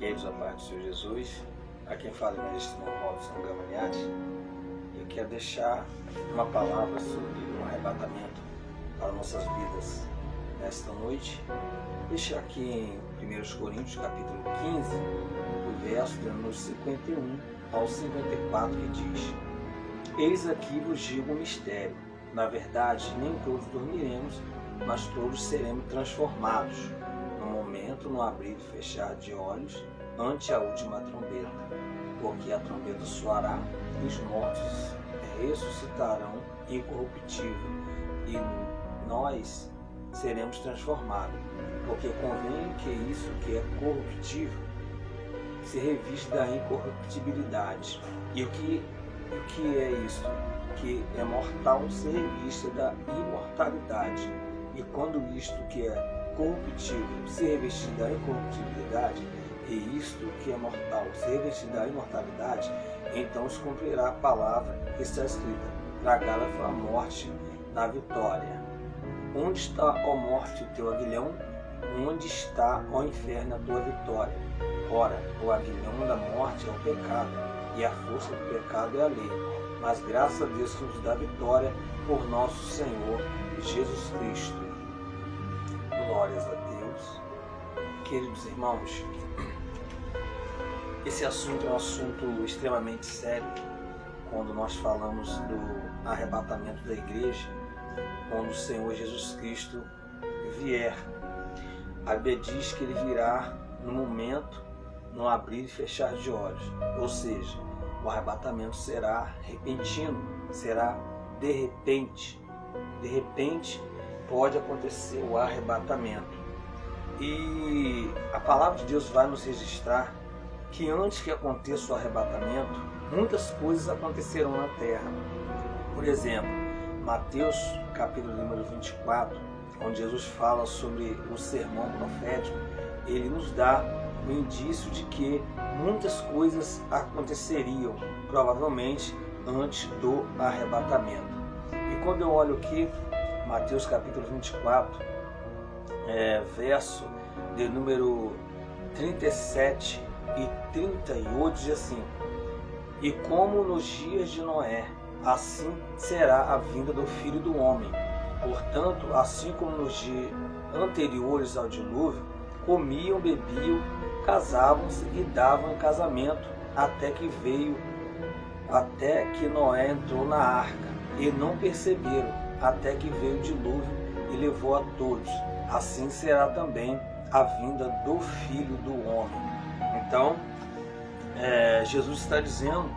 Queridos, a paz do Senhor Jesus, a quem fala é o ministro Robson Gamaniati. Eu quero deixar uma palavra sobre o arrebatamento para nossas vidas nesta noite. Deixar aqui em 1 Coríntios, capítulo 15, o verso de número 51 ao 54, que diz: Eis aqui vos digo um mistério. Na verdade, nem todos dormiremos, mas todos seremos transformados, no momento, no abrir e fechar de olhos, ante a última trombeta. Porque a trombeta soará, e os mortos ressuscitarão incorruptível, e nós seremos transformados. Porque convém que isso que é corruptível se revista da incorruptibilidade, e o que é isso que é mortal se revista da imortalidade. E quando isto que é corruptível se revestir da incorruptibilidade, e isto que é mortal se revestir da imortalidade, então se cumprirá a palavra que está escrita: tragá-la foi a morte na vitória. Onde está, ó morte, o teu aguilhão? Onde está, ó inferno, a tua vitória? Ora, o aguilhão da morte é o pecado, e a força do pecado é a lei. Mas graças a Deus que nos dá vitória por nosso Senhor Jesus Cristo. Glórias a Deus. Queridos irmãos, esse assunto é um assunto extremamente sério quando nós falamos do arrebatamento da igreja, quando o Senhor Jesus Cristo vier. A Bíblia diz que ele virá no momento, no abrir e fechar de olhos, ou seja, o arrebatamento será repentino, será de repente. De repente pode acontecer o arrebatamento. E a palavra de Deus vai nos registrar que antes que aconteça o arrebatamento, muitas coisas acontecerão na terra. Por exemplo, Mateus capítulo número 24, onde Jesus fala sobre o sermão profético, ele nos dá um indício de que muitas coisas aconteceriam, provavelmente, antes do arrebatamento. E quando eu olho aqui, Mateus capítulo 24, verso de número 37 e 38, diz assim: E como nos dias de Noé, assim será a vinda do Filho do Homem. Portanto, assim como nos dias anteriores ao dilúvio, comiam, bebiam, casavam-se e davam em casamento, até que Noé entrou na arca, e não perceberam, até que veio o dilúvio e levou a todos. Assim será também a vinda do Filho do Homem. Então, Jesus está dizendo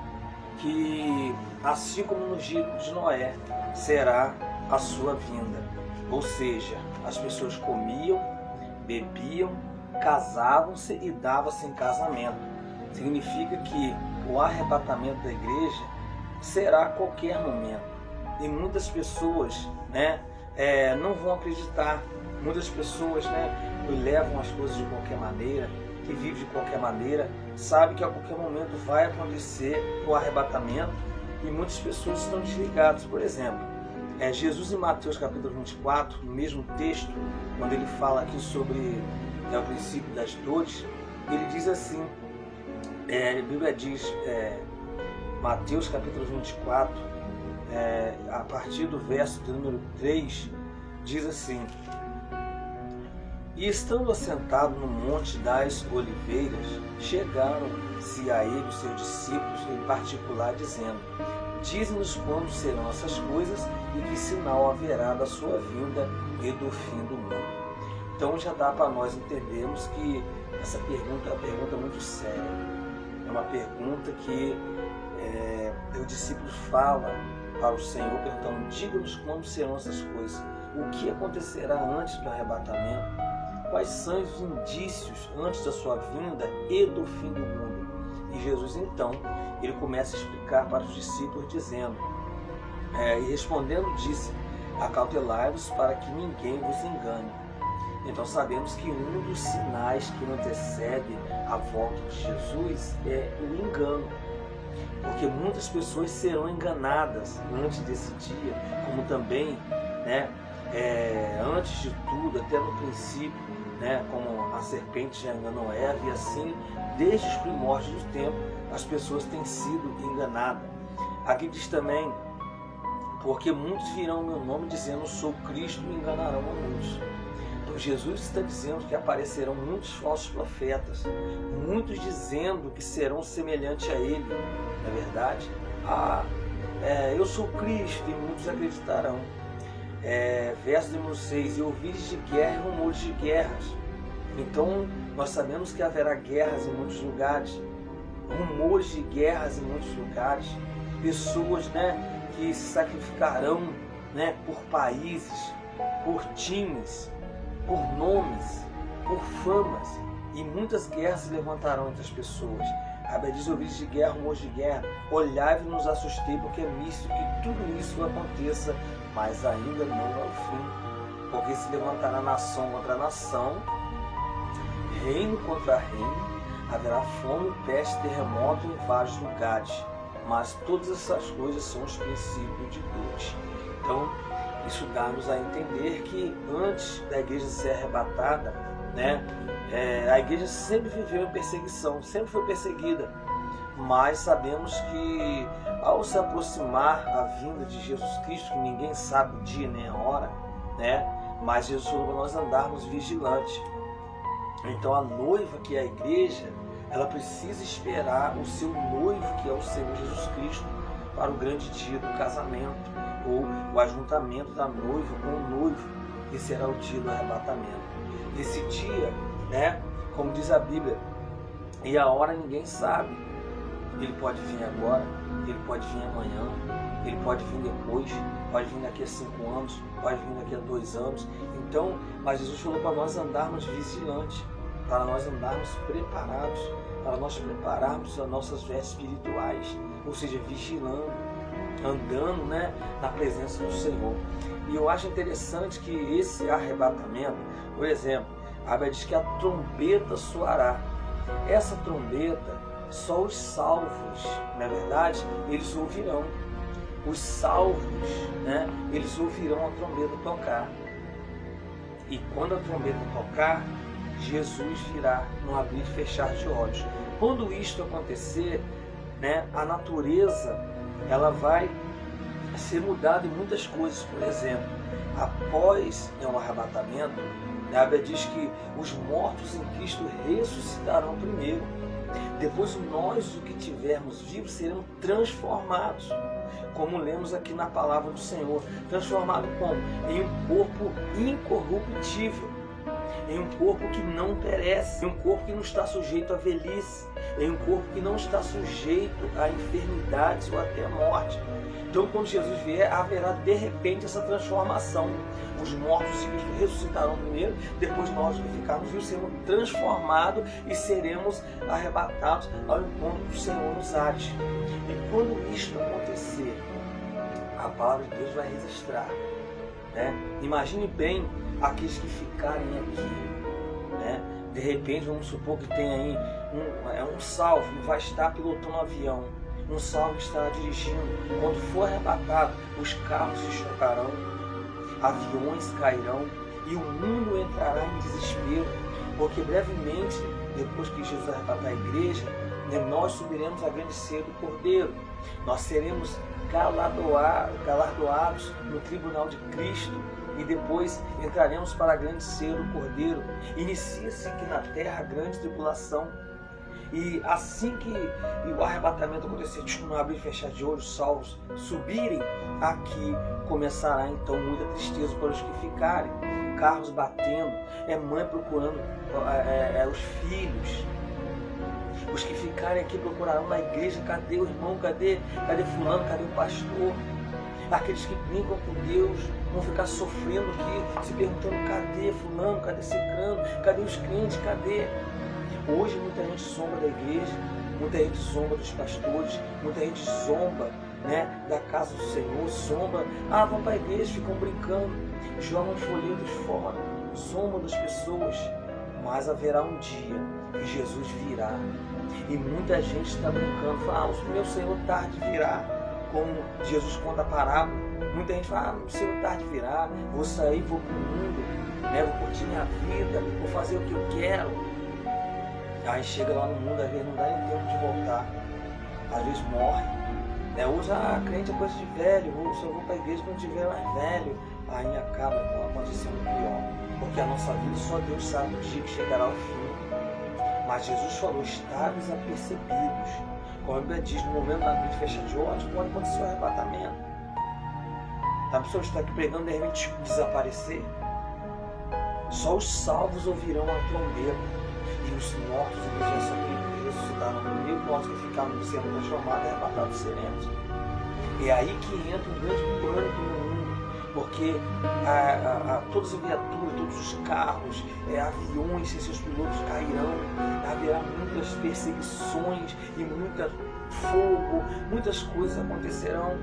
que assim como no dia de Noé será a sua vinda. Ou seja, as pessoas comiam, bebiam, casavam-se e davam-se em casamento. Significa que o arrebatamento da igreja será a qualquer momento. E muitas pessoas não vão acreditar. Muitas pessoas levam as coisas de qualquer maneira, que vivem de qualquer maneira, sabem que a qualquer momento vai acontecer o arrebatamento, e muitas pessoas estão desligadas. Por exemplo, Jesus em Mateus capítulo 24, no mesmo texto, quando ele fala aqui sobre o princípio das dores, ele diz assim, a Bíblia diz, Mateus capítulo 24, a partir do verso de número 3, diz assim: E estando assentado no monte das oliveiras, chegaram-se a ele os seus discípulos em particular, dizendo: Dize-nos quando serão essas coisas e que sinal haverá da sua vinda e do fim do mundo. Então já dá para nós entendermos que essa pergunta é uma pergunta muito séria. É uma pergunta que o discípulo fala para o Senhor, perguntando: diga-nos quando serão essas coisas. O que acontecerá antes do arrebatamento? Quais são os indícios antes da sua vinda e do fim do mundo? E Jesus, então, ele começa a explicar para os discípulos, dizendo, e respondendo, disse: acautelai-vos para que ninguém vos engane. Então sabemos que um dos sinais que antecede a volta de Jesus é o engano. Porque muitas pessoas serão enganadas antes desse dia, como também, antes de tudo, até no princípio, né, como a serpente já enganou Eva, e assim, desde os primórdios do tempo, as pessoas têm sido enganadas. Aqui diz também, porque muitos virão em meu nome dizendo sou Cristo e enganarão a muitos. Então Jesus está dizendo que aparecerão muitos falsos profetas, muitos dizendo que serão semelhantes a ele, não é verdade? Eu sou Cristo, e muitos acreditarão. Verso número 6, e ouvides de guerra e rumores de guerras. Então nós sabemos que haverá guerras em muitos lugares, rumores de guerras em muitos lugares, pessoas, né, que se sacrificarão, né, por países, por times, por nomes, por famas, e muitas guerras se levantarão entre as pessoas. A Bíblia diz, ouvides de guerra, rumores de guerra, olhai e nos assustei, porque é misto que tudo isso aconteça, mas ainda não é o fim, porque se levantará nação contra nação, reino contra reino, haverá fome, peste, terremoto em vários lugares, mas todas essas coisas são os princípios de dores. Então, isso dá-nos a entender que antes da igreja ser arrebatada, né, a igreja sempre viveu em perseguição, sempre foi perseguida, mas sabemos que ao se aproximar a vinda de Jesus Cristo, que ninguém sabe o dia nem a hora, né, mas Jesus falou para nós andarmos vigilantes. Então a noiva, que é a igreja, ela precisa esperar o seu noivo, que é o Senhor Jesus Cristo, para o grande dia do casamento, ou o ajuntamento da noiva com o noivo, que será o dia do arrebatamento. Esse dia, né, como diz a Bíblia, e a hora ninguém sabe. Ele pode vir agora, ele pode vir amanhã, ele pode vir depois, pode vir daqui a 5 anos, pode vir daqui a 2 anos. Então, mas Jesus falou para nós andarmos vigilantes, para nós andarmos preparados, para nós prepararmos as nossas vestes espirituais, ou seja, vigilando, andando, né, na presença do Senhor. E eu acho interessante que esse arrebatamento, por exemplo, a Bíblia diz que a trombeta soará. Essa trombeta, só os salvos, na verdade, eles ouvirão. Os salvos, né, eles ouvirão a trombeta tocar. E quando a trombeta tocar, Jesus virá no abrir e fechar de olhos. Quando isto acontecer, né, a natureza ela vai ser mudada em muitas coisas. Por exemplo, após um arrebatamento, a Bíblia diz que os mortos em Cristo ressuscitarão primeiro. Depois nós, o que tivermos vivos, seremos transformados, como lemos aqui na palavra do Senhor. Transformado como? Em um corpo incorruptível, em um corpo que não perece, em um corpo que não está sujeito à velhice, em um corpo que não está sujeito a enfermidades ou até a morte. Então, quando Jesus vier, haverá de repente essa transformação. Os mortos em Cristo ressuscitarão primeiro, depois nós que ficarmos vivos seremos transformados e seremos arrebatados ao encontro do Senhor nos ares. E quando isto acontecer, a palavra de Deus vai registrar, né? Imagine bem aqueles que ficarem aqui, né? De repente, vamos supor que tem aí um salvo que vai estar pilotando um avião, um salvo que estará dirigindo. Quando for arrebatado, os carros se chocarão, aviões cairão e o mundo entrará em desespero, porque brevemente, depois que Jesus arrebatar a igreja, nós subiremos à grande ceia do Cordeiro. Nós seremos galardoados no tribunal de Cristo e depois entraremos para a grande ceia do Cordeiro. Inicia-se aqui na terra a grande tribulação. E assim que o arrebatamento acontecer, no abrir e fechar de olhos, os salvos subirem, aqui começará então muita tristeza para os que ficarem. Carros batendo, mãe procurando os filhos. Os que ficarem aqui procurarão na igreja, cadê o irmão, cadê fulano, cadê o pastor? Aqueles que brincam com Deus vão ficar sofrendo aqui, se perguntando, cadê fulano, cadê cicrano, cadê os crentes, cadê? Hoje muita gente zomba da igreja, muita gente zomba dos pastores, muita gente zomba, né, da casa do Senhor, zomba, vão para a igreja, ficam brincando, jogam folhetos fora, zombam das pessoas. Mas haverá um dia que Jesus virá e muita gente está brincando, fala, o meu Senhor tarde virá, como Jesus conta a parábola. Muita gente fala, o Senhor tarde virá, vou sair, vou para o mundo. né? Vou curtir minha vida, vou fazer o que eu quero. Aí chega lá no mundo, às vezes não dá nem tempo de voltar, às vezes morre, né? Hoje crente é coisa de velho, só vou para a igreja quando tiver mais velho. Aí acaba, então acontecendo pior, porque a nossa vida só Deus sabe o dia que chegará ao fim. Mas Jesus falou, estáveis apercebidos. Como a Bíblia diz, no momento da vida fecha de olhos, pode acontecer o arrebatamento. A pessoa está aqui pregando, de repente desaparecer. Só os salvos ouvirão a trombeta, e os mortos e ressuscitaram primeiro, nós que ficaram sendo transformados e arrebatados seremos. É aí que entra um grande pânico no mundo, porque todas as viaturas, todos os carros, aviões sem seus pilotos cairão, haverá muitas perseguições e muito fogo, muitas coisas acontecerão.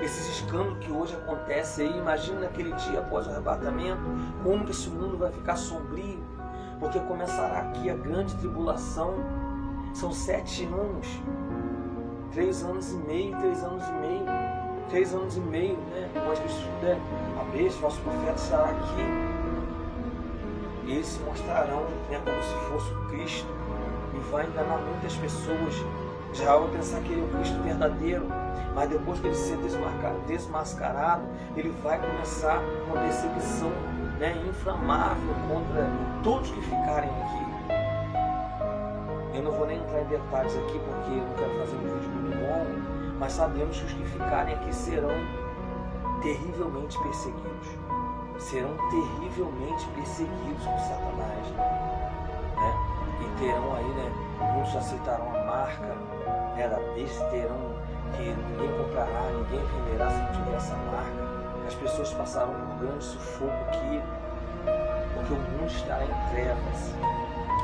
Esses escândalos que hoje acontecem aí, imagina naquele dia após o arrebatamento, como que esse mundo vai ficar sombrio, porque começará aqui a grande tribulação. São 7 anos, 3 anos e meio, 3 anos e meio, 3 anos e meio, né? Depois que isso puder, a besta, nosso profeta estará aqui, e eles se mostrarão, né, como se fosse o Cristo, e vai enganar muitas pessoas. Já vai pensar que ele é o Cristo verdadeiro, mas depois que ele ser desmascarado, ele vai começar uma perseguição, né, inflamável contra todos que ficarem aqui. Eu não vou nem entrar em detalhes aqui, porque eu não quero fazer um vídeo muito longo, mas sabemos que os que ficarem aqui serão terrivelmente perseguidos. Serão terrivelmente perseguidos por Satanás, né? E terão aí, né, muitos aceitarão a marca, né, da besta, terão que ninguém comprará, ninguém venderá se não tiver essa marca. As pessoas passarão um grande sufoco aqui, porque o mundo estará em trevas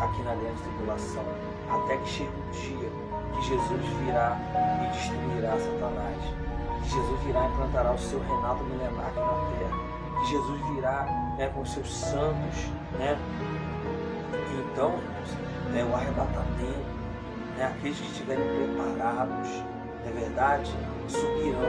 aqui na grande tribulação, até que chegue o dia que Jesus virá e destruirá Satanás, que Jesus virá e implantará o seu reinado milenar aqui na terra, que Jesus virá, né, com os seus santos, né? Então, o arrebatamento, né, aqueles que estiverem preparados, na verdade, subirão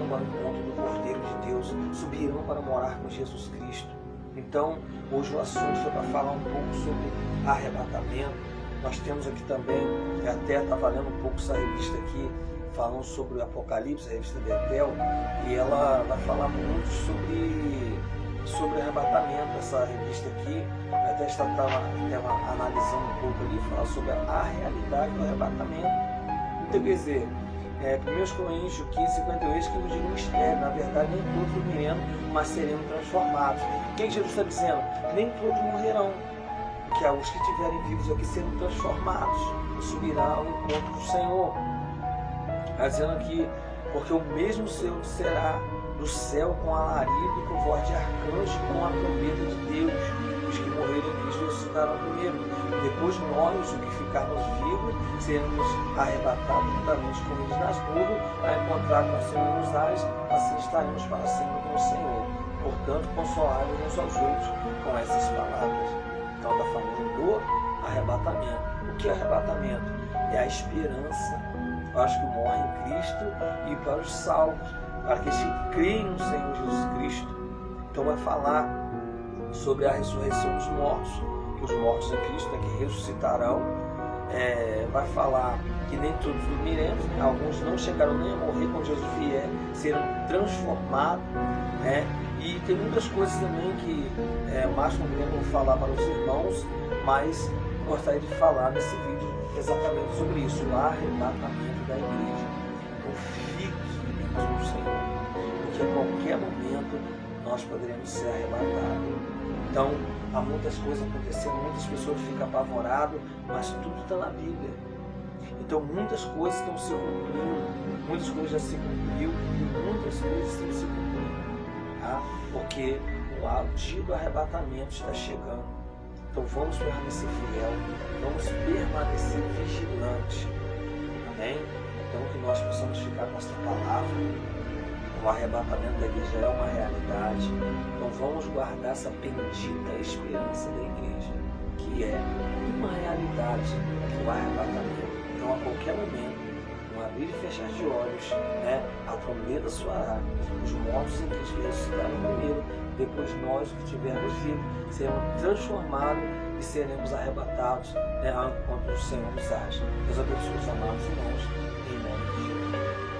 para o encontro do Cordeiro de Deus, subirão para morar com Jesus Cristo. Então, hoje o assunto foi para falar um pouco sobre arrebatamento. Nós temos aqui também, até estava lendo um pouco essa revista aqui, falando sobre o Apocalipse, a revista Betel, e ela vai falar muito sobre arrebatamento. Essa revista aqui, até estava analisando um pouco ali, falar sobre a realidade do arrebatamento. Então, quer dizer, 1 Coríntios 15:52, que nos diz um mistério, na verdade nem todos dormiremos, mas seremos transformados. O que Jesus está dizendo? Nem todos morrerão, que os que estiverem vivos aqui serão transformados, subirá ao encontro do Senhor. Está dizendo aqui, porque o mesmo Senhor descerá do céu com alarido, com voz de arcanjo, com a trombeta de Deus. Os que morrerem em Cristo ressuscitarão primeiro. Depois nós, os que ficarmos vivos, seremos arrebatados juntamente com eles nas nuvens, a encontrar com o Senhor nos ares, assim estaremos para sempre com o Senhor. Portanto, consolai-vos uns aos outros com essas palavras. Então está falando do arrebatamento. O que é arrebatamento? É a esperança para os que morrem em Cristo e para os salvos, para aqueles que creem no Senhor Jesus Cristo. Então vai falar sobre a ressurreição dos mortos, que os mortos em Cristo, né, que ressuscitarão. Vai falar que nem todos dormiremos, né? Alguns não chegarão nem a morrer quando Jesus vier, serão transformados, né? E tem muitas coisas também que mais não vou falar para os irmãos, mas gostaria de falar nesse vídeo exatamente sobre isso, o arrebatamento da igreja. Então fique com o Senhor, porque a qualquer momento nós poderemos ser arrebatados. Então, há muitas coisas acontecendo, muitas pessoas ficam apavoradas, mas tudo está na Bíblia. Então, muitas coisas estão se cumprindo, muitas coisas já se cumpriu e muitas coisas estão se cumprindo, tá? Porque o dia do arrebatamento está chegando. Então, vamos permanecer fiel, vamos permanecer vigilantes. Amém? Então, que nós possamos ficar com esta palavra. O arrebatamento da igreja é uma realidade. Então vamos guardar essa bendita esperança da igreja, que é uma realidade, o arrebatamento. Então a qualquer momento no abrir e fechar de olhos, né, a trombeta soará, os mortos em Cristo ressuscitarão primeiro, depois nós que tivermos vivo seremos transformados e seremos arrebatados, né, ao encontro do Senhor nos ares. Deus abençoe os amados irmãos, em nome de Jesus.